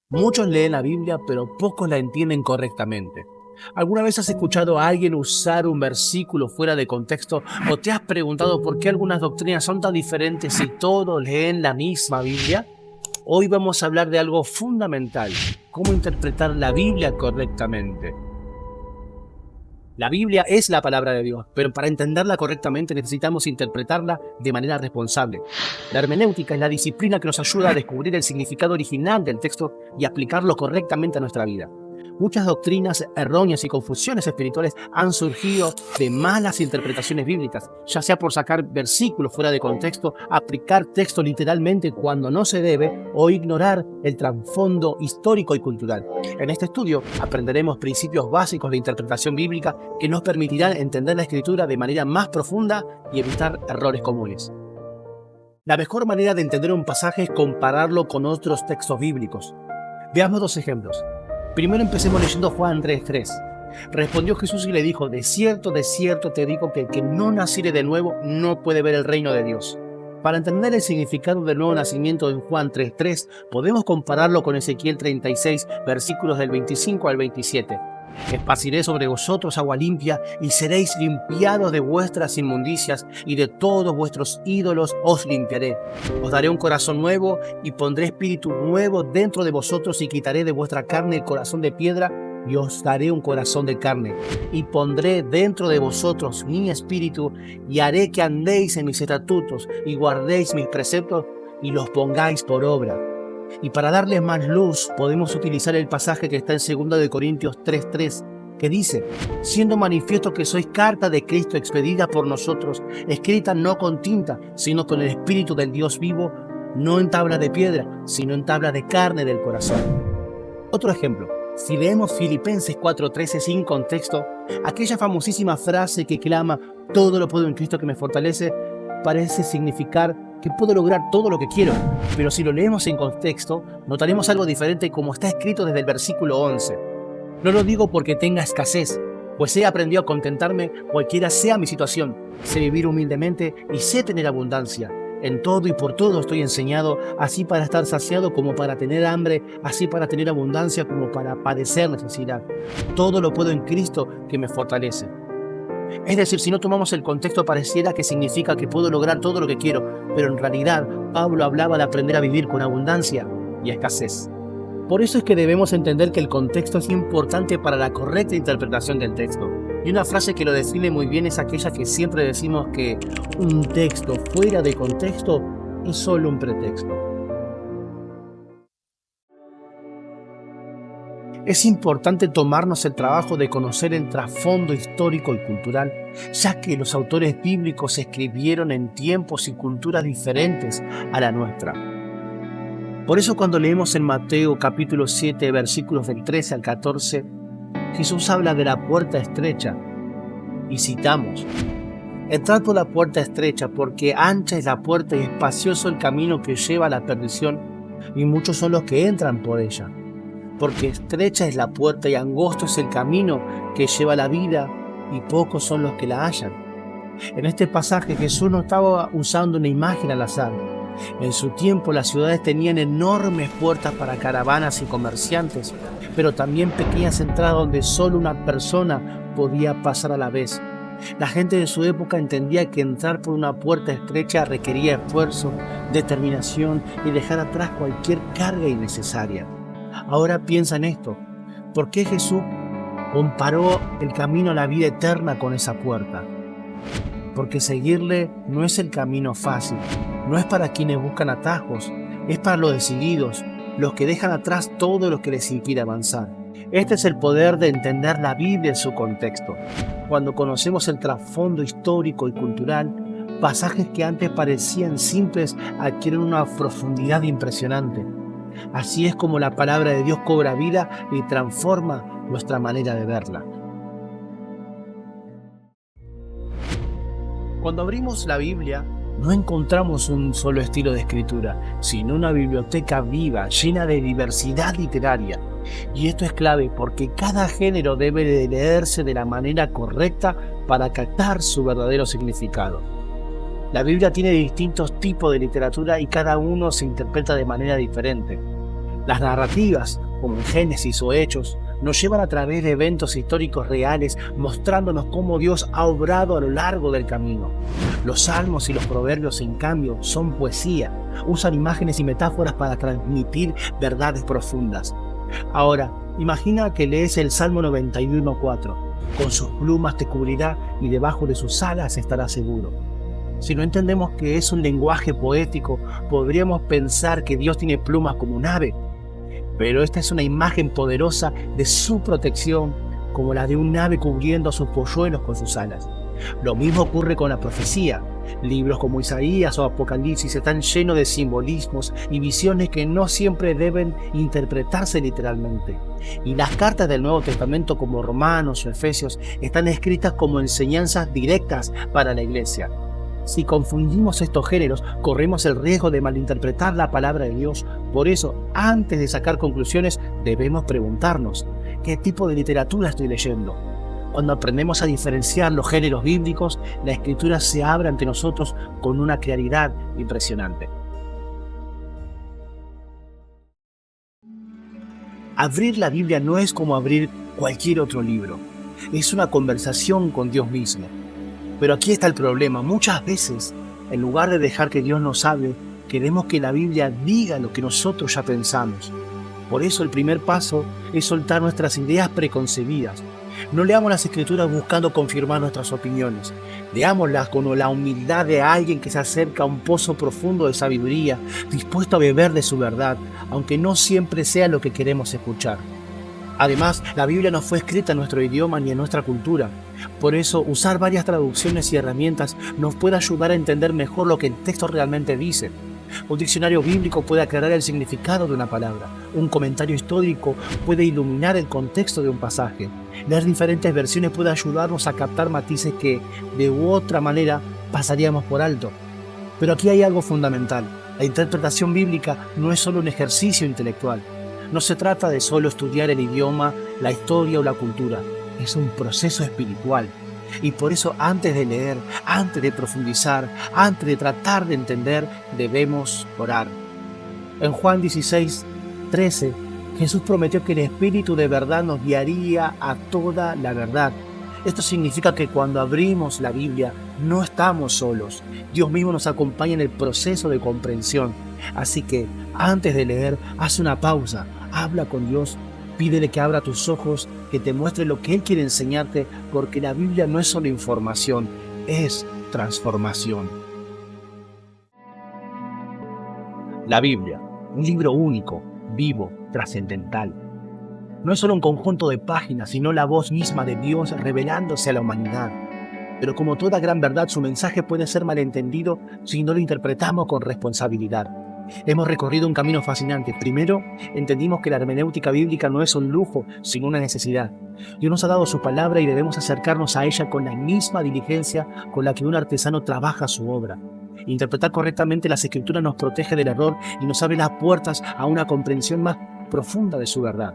Muchos leen la Biblia, pero pocos la entienden correctamente. ¿Alguna vez has escuchado a alguien usar un versículo fuera de contexto o te has preguntado por qué algunas doctrinas son tan diferentes si todos leen la misma Biblia? Hoy vamos a hablar de algo fundamental: cómo interpretar la Biblia correctamente. La Biblia es la palabra de Dios, pero para entenderla correctamente necesitamos interpretarla de manera responsable. La hermenéutica es la disciplina que nos ayuda a descubrir el significado original del texto y aplicarlo correctamente a nuestra vida. Muchas doctrinas erróneas y confusiones espirituales han surgido de malas interpretaciones bíblicas, ya sea por sacar versículos fuera de contexto, aplicar texto literalmente cuando no se debe o ignorar el trasfondo histórico y cultural. En este estudio aprenderemos principios básicos de interpretación bíblica que nos permitirán entender la Escritura de manera más profunda y evitar errores comunes. La mejor manera de entender un pasaje es compararlo con otros textos bíblicos. Veamos dos ejemplos. Primero empecemos leyendo Juan 3:3. Respondió Jesús y le dijo: de cierto te digo que el que no naciere de nuevo no puede ver el reino de Dios. Para entender el significado del nuevo nacimiento en Juan 3:3, podemos compararlo con Ezequiel 36, versículos del 25 al 27. Esparciré sobre vosotros agua limpia, y seréis limpiados de vuestras inmundicias, y de todos vuestros ídolos os limpiaré. Os daré un corazón nuevo, y pondré espíritu nuevo dentro de vosotros, y quitaré de vuestra carne el corazón de piedra, y os daré un corazón de carne. Y pondré dentro de vosotros mi espíritu, y haré que andéis en mis estatutos, y guardéis mis preceptos, y los pongáis por obra. Y para darles más luz, podemos utilizar el pasaje que está en 2 de Corintios 3:3, que dice: siendo manifiesto que sois carta de Cristo expedida por nosotros, escrita no con tinta, sino con el Espíritu del Dios vivo, no en tabla de piedra, sino en tabla de carne del corazón. Otro ejemplo: si leemos Filipenses 4:13 sin contexto, aquella famosísima frase que clama: todo lo puedo en Cristo que me fortalece, parece significar que puedo lograr todo lo que quiero. Pero si lo leemos en contexto, notaremos algo diferente, como está escrito desde el versículo 11. No lo digo porque tenga escasez, pues he aprendido a contentarme cualquiera sea mi situación. Sé vivir humildemente y sé tener abundancia. En todo y por todo estoy enseñado, así para estar saciado como para tener hambre, así para tener abundancia como para padecer necesidad. Todo lo puedo en Cristo que me fortalece. Es decir, si no tomamos el contexto, pareciera que significa que puedo lograr todo lo que quiero, pero en realidad Pablo hablaba de aprender a vivir con abundancia y escasez. Por eso es que debemos entender que el contexto es importante para la correcta interpretación del texto. Y una frase que lo define muy bien es aquella que siempre decimos, que un texto fuera de contexto es solo un pretexto. Es importante tomarnos el trabajo de conocer el trasfondo histórico y cultural, ya que los autores bíblicos escribieron en tiempos y culturas diferentes a la nuestra. Por eso cuando leemos en Mateo capítulo 7, versículos del 13 al 14, Jesús habla de la puerta estrecha y citamos: entrad por la puerta estrecha, porque ancha es la puerta y espacioso el camino que lleva a la perdición, y muchos son los que entran por ella. Porque estrecha es la puerta y angosto es el camino que lleva a la vida, y pocos son los que la hallan. En este pasaje Jesús no estaba usando una imagen al azar. En su tiempo las ciudades tenían enormes puertas para caravanas y comerciantes, pero también pequeñas entradas donde solo una persona podía pasar a la vez. La gente de su época entendía que entrar por una puerta estrecha requería esfuerzo, determinación y dejar atrás cualquier carga innecesaria. Ahora piensa en esto: ¿por qué Jesús comparó el camino a la vida eterna con esa puerta? Porque seguirle no es el camino fácil, no es para quienes buscan atajos, es para los decididos, los que dejan atrás todo lo que les impide avanzar. Este es el poder de entender la Biblia en su contexto. Cuando conocemos el trasfondo histórico y cultural, pasajes que antes parecían simples adquieren una profundidad impresionante. Así es como la palabra de Dios cobra vida y transforma nuestra manera de verla. Cuando abrimos la Biblia, no encontramos un solo estilo de escritura, sino una biblioteca viva, llena de diversidad literaria. Y esto es clave porque cada género debe de leerse de la manera correcta para captar su verdadero significado. La Biblia tiene distintos tipos de literatura y cada uno se interpreta de manera diferente. Las narrativas, como en Génesis o Hechos, nos llevan a través de eventos históricos reales, mostrándonos cómo Dios ha obrado a lo largo del camino. Los salmos y los proverbios, en cambio, son poesía. Usan imágenes y metáforas para transmitir verdades profundas. Ahora, imagina que lees el Salmo 91:4. Con sus plumas te cubrirá y debajo de sus alas estarás seguro. Si no entendemos que es un lenguaje poético, podríamos pensar que Dios tiene plumas como un ave. Pero esta es una imagen poderosa de su protección, como la de un ave cubriendo a sus polluelos con sus alas. Lo mismo ocurre con la profecía. Libros como Isaías o Apocalipsis están llenos de simbolismos y visiones que no siempre deben interpretarse literalmente. Y las cartas del Nuevo Testamento, como Romanos o Efesios, están escritas como enseñanzas directas para la iglesia. Si confundimos estos géneros, corremos el riesgo de malinterpretar la palabra de Dios. Por eso, antes de sacar conclusiones, debemos preguntarnos: ¿qué tipo de literatura estoy leyendo? Cuando aprendemos a diferenciar los géneros bíblicos, la Escritura se abre ante nosotros con una claridad impresionante. Abrir la Biblia no es como abrir cualquier otro libro. Es una conversación con Dios mismo. Pero aquí está el problema. Muchas veces, en lugar de dejar que Dios nos hable, queremos que la Biblia diga lo que nosotros ya pensamos. Por eso el primer paso es soltar nuestras ideas preconcebidas. No leamos las Escrituras buscando confirmar nuestras opiniones. Leámoslas con la humildad de alguien que se acerca a un pozo profundo de sabiduría, dispuesto a beber de su verdad, aunque no siempre sea lo que queremos escuchar. Además, la Biblia no fue escrita en nuestro idioma ni en nuestra cultura. Por eso, usar varias traducciones y herramientas nos puede ayudar a entender mejor lo que el texto realmente dice. Un diccionario bíblico puede aclarar el significado de una palabra. Un comentario histórico puede iluminar el contexto de un pasaje. Leer diferentes versiones puede ayudarnos a captar matices que, de u otra manera, pasaríamos por alto. Pero aquí hay algo fundamental. La interpretación bíblica no es solo un ejercicio intelectual. No se trata de solo estudiar el idioma, la historia o la cultura. Es un proceso espiritual. Y por eso, antes de leer, antes de profundizar, antes de tratar de entender, debemos orar. En Juan 16:13, Jesús prometió que el Espíritu de verdad nos guiaría a toda la verdad. Esto significa que cuando abrimos la Biblia, no estamos solos. Dios mismo nos acompaña en el proceso de comprensión. Así que, antes de leer, haz una pausa, habla con Dios. Pídele que abra tus ojos, que te muestre lo que Él quiere enseñarte, porque la Biblia no es solo información, es transformación. La Biblia, un libro único, vivo, trascendental. No es solo un conjunto de páginas, sino la voz misma de Dios revelándose a la humanidad. Pero como toda gran verdad, su mensaje puede ser malentendido si no lo interpretamos con responsabilidad. Hemos recorrido un camino fascinante. Primero, entendimos que la hermenéutica bíblica no es un lujo, sino una necesidad. Dios nos ha dado su palabra y debemos acercarnos a ella con la misma diligencia con la que un artesano trabaja su obra. Interpretar correctamente las Escrituras nos protege del error y nos abre las puertas a una comprensión más profunda de su verdad.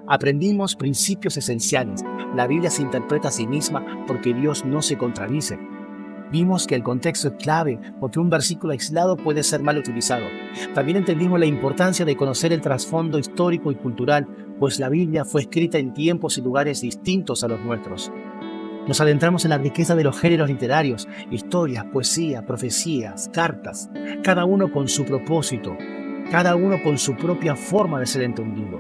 Aprendimos principios esenciales. La Biblia se interpreta a sí misma porque Dios no se contradice. Vimos que el contexto es clave porque un versículo aislado puede ser mal utilizado. También entendimos la importancia de conocer el trasfondo histórico y cultural, pues la Biblia fue escrita en tiempos y lugares distintos a los nuestros. Nos adentramos en la riqueza de los géneros literarios, historias, poesía, profecías, cartas, cada uno con su propósito, cada uno con su propia forma de ser entendido.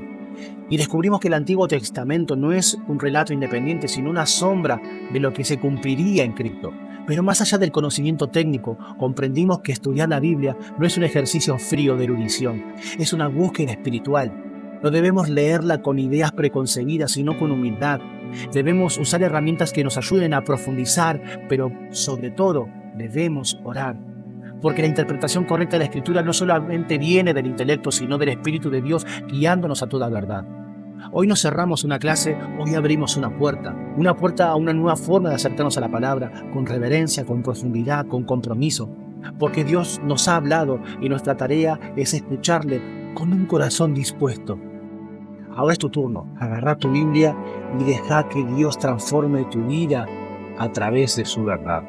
Y descubrimos que el Antiguo Testamento no es un relato independiente, sino una sombra de lo que se cumpliría en Cristo. Pero más allá del conocimiento técnico, comprendimos que estudiar la Biblia no es un ejercicio frío de erudición, es una búsqueda espiritual. No debemos leerla con ideas preconcebidas, sino con humildad. Debemos usar herramientas que nos ayuden a profundizar, pero sobre todo debemos orar. Porque la interpretación correcta de la Escritura no solamente viene del intelecto, sino del Espíritu de Dios guiándonos a toda verdad. Hoy no cerramos una clase, hoy abrimos una puerta a una nueva forma de acercarnos a la palabra, con reverencia, con profundidad, con compromiso. Porque Dios nos ha hablado y nuestra tarea es escucharle con un corazón dispuesto. Ahora es tu turno, agarra tu Biblia y deja que Dios transforme tu vida a través de su verdad.